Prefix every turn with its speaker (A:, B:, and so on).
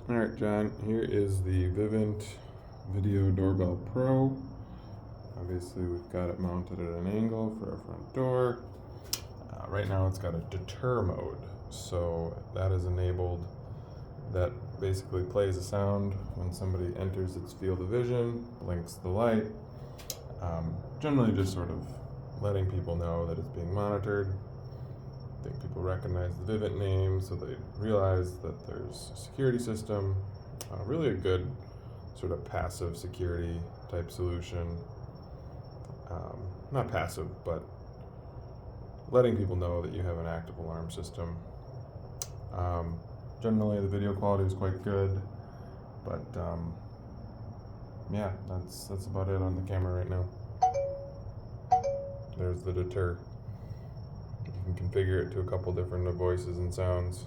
A: Alright, John, here is the Vivint Video Doorbell Pro. Obviously, we've got it mounted at an angle for our front door. Right now, it's got a deter mode, so that is enabled. That basically plays a sound when somebody enters its field of vision, blinks the light. Generally, just sort of letting people know that it's being monitored. I think people recognize the Vivint name, so they realize that there's a security system. Really a good sort of passive security type solution. Not passive, but letting people know that you have an active alarm system. Generally, the video quality is quite good, but yeah, that's about it on the camera right now. There's the deter. You can configure it to a couple different voices and sounds.